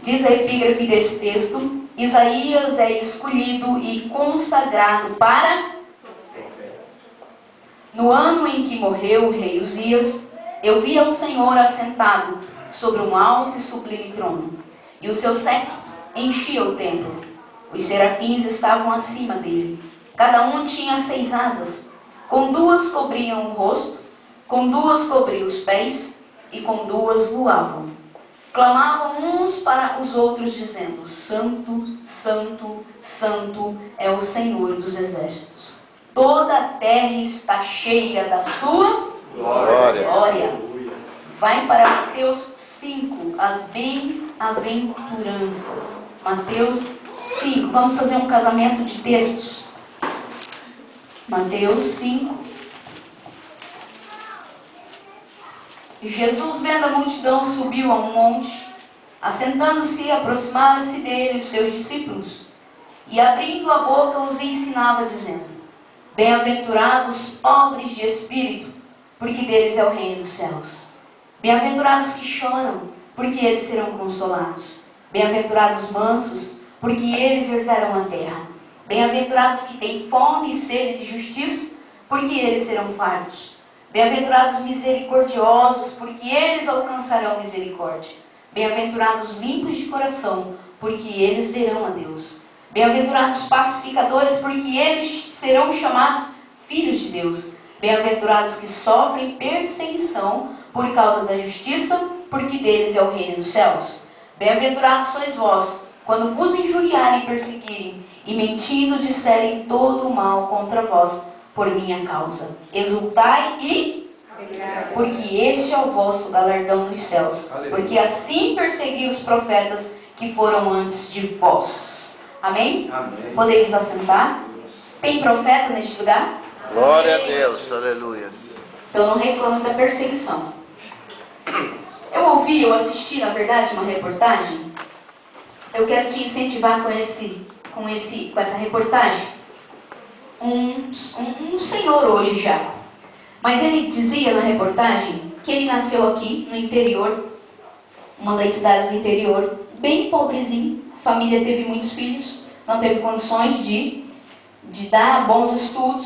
Diz a epígrafe desse texto: Isaías é escolhido e consagrado para... No ano em que morreu o rei Uzias, eu vi ao Senhor assentado sobre um alto e sublime trono, e o seu séquito enchia o templo. Os serafins estavam acima dele. Cada um tinha 6 asas. Com 2 cobriam o rosto, com 2 cobriam os pés, e com 2 voavam. Clamavam uns para os outros, dizendo: Santo, Santo, Santo é o Senhor dos exércitos. Toda a terra está cheia da sua glória. Vai para Mateus 5, as bem-aventuranças. Mateus 5. Vamos fazer um casamento de textos. Mateus 5. Jesus, vendo a multidão, subiu a um monte. Assentando-se, aproximaram-se dele os seus discípulos. E abrindo a boca, os ensinava, dizendo: Bem-aventurados os pobres de espírito, porque deles é o reino dos céus. Bem-aventurados que choram, porque eles serão consolados. Bem-aventurados os mansos, porque eles herdarão a terra. Bem-aventurados que têm fome e sede de justiça, porque eles serão fartos. Bem-aventurados misericordiosos, porque eles alcançarão misericórdia. Bem-aventurados limpos de coração, porque eles verão a Deus. Bem-aventurados pacificadores, porque eles serão chamados filhos de Deus. Bem-aventurados que sofrem perseguição por causa da justiça, porque deles é o reino dos céus. Bem-aventurados sois vós, quando vos injuriarem e perseguirem, e mentindo disserem todo o mal contra vós, por minha causa. Exultai e... porque este é o vosso galardão nos céus. Porque assim perseguiram os profetas que foram antes de vós. Amém? Amém. Podemos assentar? Tem profeta neste lugar? Glória a Deus, aleluia. Então não reclame da perseguição. Eu assisti, na verdade, uma reportagem. Eu quero te incentivar com essa reportagem. Um senhor hoje já. Mas ele dizia na reportagem que ele nasceu aqui no interior, uma das cidades do interior, bem pobrezinho. A família teve muitos filhos, não teve condições de dar bons estudos.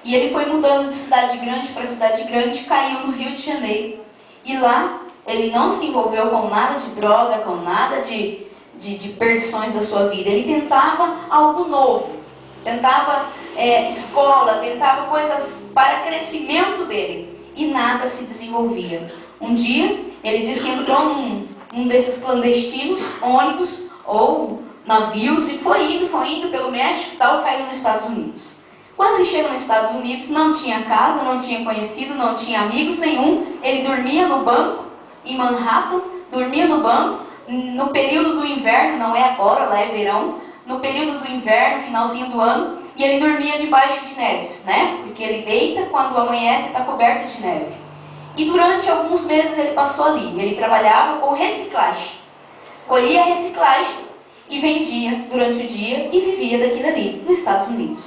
E ele foi mudando de cidade grande para cidade grande, caiu no Rio de Janeiro. E lá ele não se envolveu com nada de droga, com nada de perdições da sua vida. Ele tentava algo novo, tentava escola, tentava coisas para crescimento dele. E nada se desenvolvia. Um dia, ele disse que entrou num desses clandestinos, ônibus ou navios, e foi indo pelo México e tal, caiu nos Estados Unidos. Quando ele chega nos Estados Unidos, não tinha casa, não tinha conhecido, não tinha amigos nenhum. Ele dormia no banco, em Manhattan, dormia no banco, no período do inverno, não é agora, lá é verão, no período do inverno, finalzinho do ano, e ele dormia debaixo de neve, né? Porque ele deita, quando amanhece, está coberto de neve. E durante alguns meses ele passou ali. Ele trabalhava com reciclagem. Colhia reciclagem e vendia durante o dia e vivia daquilo ali, nos Estados Unidos.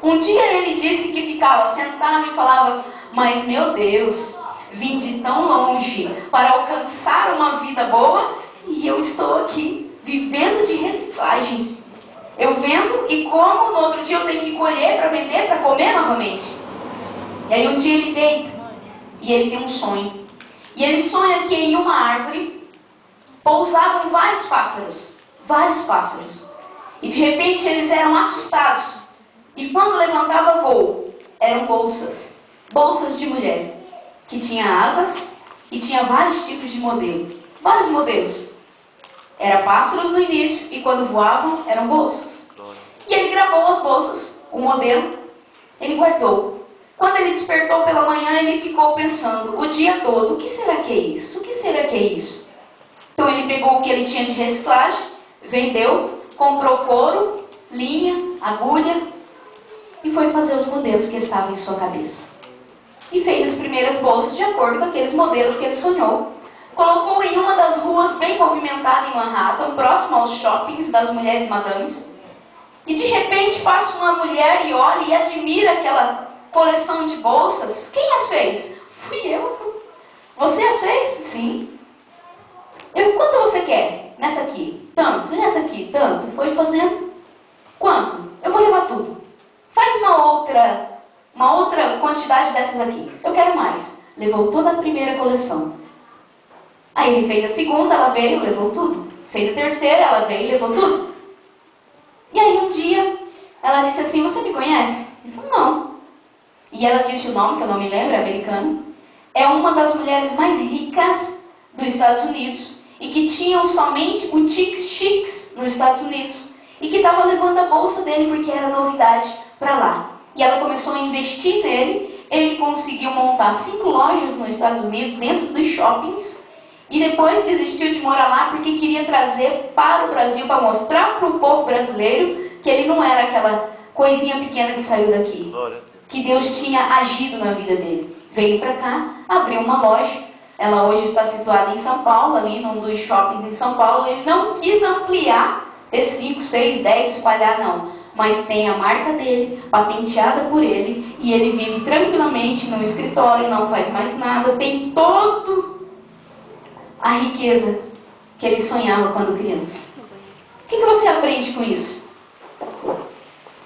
Um dia ele disse que ficava sentado e falava: mas meu Deus, vim de tão longe para alcançar uma vida boa e eu estou aqui vivendo de reciclagem. Eu vendo e como, no outro dia eu tenho que colher para vender, para comer novamente. E aí um dia ele deita e ele tem um sonho. E ele sonha que em uma árvore pousavam vários pássaros. Vários pássaros. E de repente eles eram assustados. E quando levantava voo, eram bolsas. Bolsas de mulher. Que tinha asas e tinha vários tipos de modelos. Vários modelos. Era pássaros no início e quando voavam eram bolsas. E ele gravou as bolsas, o modelo, ele guardou. Quando ele despertou pela manhã, ele ficou pensando o dia todo: o que será que é isso? O que será que é isso? Então ele pegou o que ele tinha de reciclagem, vendeu, comprou couro, linha, agulha e foi fazer os modelos que estavam em sua cabeça. E fez as primeiras bolsas de acordo com aqueles modelos que ele sonhou. Colocou em uma das ruas bem movimentadas em Manhattan, próximo aos shoppings das mulheres madames. E de repente passa uma mulher e olha e admira aquela coleção de bolsas. Quem as fez? Fui eu. Você as fez? Sim. Quanto você quer? Nessa aqui, tanto. E nessa aqui, tanto. Foi fazendo. Quanto? Eu vou levar tudo. Faz uma outra quantidade dessas aqui. Eu quero mais. Levou toda a primeira coleção. Aí ele fez a segunda, ela veio, levou tudo. Fez a terceira, ela veio e levou tudo. E aí um dia, ela disse assim, você me conhece? Ele falou, não. E ela disse o nome, que eu não me lembro, é americano. É uma das mulheres mais ricas dos Estados Unidos. E que tinham somente boutiques chiques nos Estados Unidos. E que estava levando a bolsa dele porque era novidade para lá. E ela começou a investir nele. Ele conseguiu montar 5 lojas nos Estados Unidos, dentro dos shoppings. E depois desistiu de morar lá porque queria trazer para o Brasil, para mostrar para o povo brasileiro que ele não era aquela coisinha pequena que saiu daqui. Que Deus tinha agido na vida dele. Veio para cá, abriu uma loja. Ela hoje está situada em São Paulo, ali num dos shoppings em São Paulo. Ele não quis ampliar, ter 5, 6, 10, espalhar não. Mas tem a marca dele, patenteada por ele. E ele vive tranquilamente no escritório, não faz mais nada. Tem todo a riqueza que ele sonhava quando criança. O que você aprende com isso?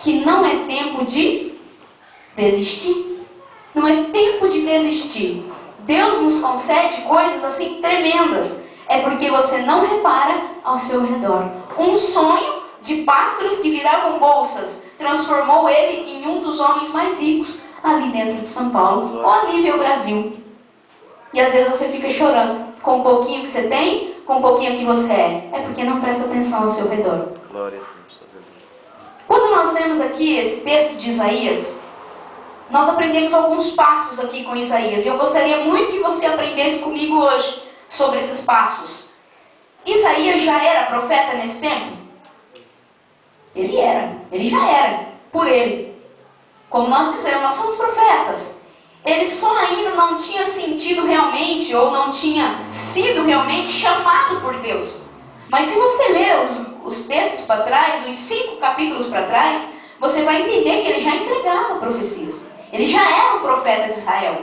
Que não é tempo de desistir. Não é tempo de desistir. Deus nos concede coisas assim tremendas. É porque você não repara ao seu redor. Um sonho de pássaros que viravam bolsas transformou ele em um dos homens mais ricos ali dentro de São Paulo, ou a nível Brasil. E às vezes você fica chorando com um pouquinho que você tem, com um pouquinho que você é. É porque não presta atenção ao seu redor. Glória a Deus. Quando nós lemos aqui esse texto de Isaías, nós aprendemos alguns passos aqui com Isaías. E eu gostaria muito que você aprendesse comigo hoje sobre esses passos. Isaías já era profeta nesse tempo? Ele já era, por ele. Como nós dizemos, nós somos profetas. Ele só ainda não tinha sentido realmente, ou não tinha sido realmente chamado por Deus. Mas se você ler os textos para trás, os 5 capítulos para trás, você vai entender que ele já entregava profecias. Ele já era um profeta de Israel.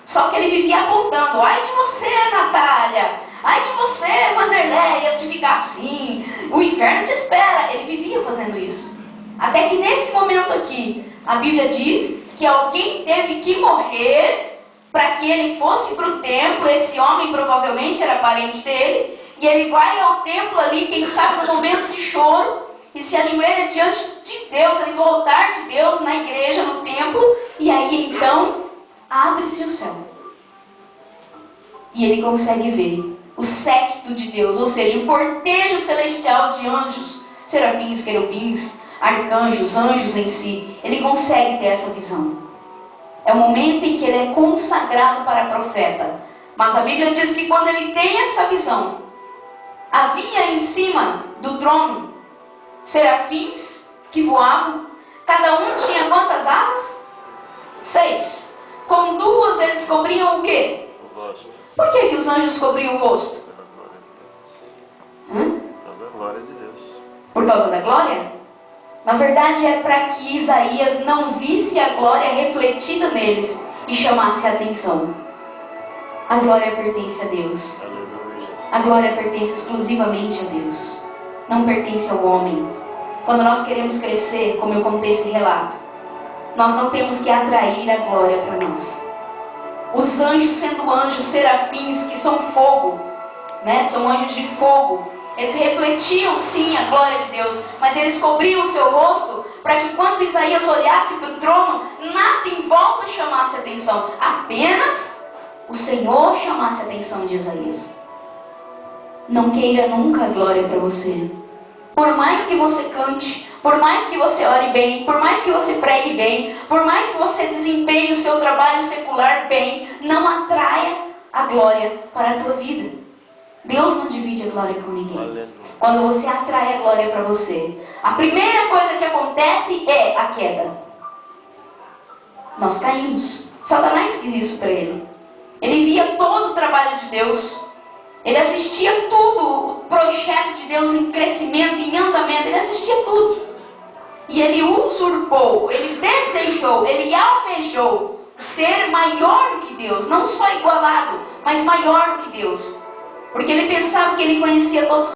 Só que ele vivia apontando, ai de você, Natália, ai de você, Vanderleia, de ficar assim, o inferno te espera. Ele vivia fazendo isso. Até que nesse momento aqui, a Bíblia diz que alguém teve que morrer para que ele fosse para o templo. Esse homem provavelmente era parente dele. E ele vai ao templo ali, quem sabe no momento de choro, e se ajoelha diante de Deus, ali no altar de Deus, na igreja, no templo. E aí então, abre-se o céu. E ele consegue ver o séquito de Deus, ou seja, o cortejo celestial de anjos, serafins, querubins, arcanjos, anjos em si. Ele consegue ter essa visão. É o momento em que ele é consagrado para profeta. Mas a Bíblia diz que quando ele tem essa visão, havia em cima do trono serafins que voavam. Cada um tinha quantas asas? 6. Com 2 eles cobriam o quê? O rosto. Por que os anjos cobriam o rosto? Pela glória de Deus. Por causa da glória? Na verdade é para que Isaías não visse a glória refletida neles e chamasse a atenção. A glória pertence a Deus. Aleluia. A glória pertence exclusivamente a Deus. Não pertence ao homem. Quando nós queremos crescer, como eu contei esse relato, nós não temos que atrair a glória para nós. Os anjos, sendo anjos serafins, que são fogo, né? São anjos de fogo. Eles refletiam sim a glória de Deus, mas eles cobriam o seu rosto para que quando Isaías olhasse para o trono, nada em volta chamasse a atenção. Apenas o Senhor chamasse a atenção de Isaías. Não queira nunca a glória para você. Por mais que você cante, por mais que você ore bem, por mais que você pregue bem, por mais que você desempenhe o seu trabalho secular bem, não atraia a glória para a tua vida. Deus não divide a glória com ninguém. Aleluia. Quando você atrai a glória para você, a primeira coisa que acontece é a queda. Nós caímos. Satanás fez isso para ele. Ele via todo o trabalho de Deus. Ele assistia tudo, o projeto de Deus em crescimento, em andamento. Ele assistia tudo. E ele usurpou, ele desejou, ele almejou ser maior do que Deus. Não só igualado, mas maior do que Deus. Porque ele pensava que ele conhecia todos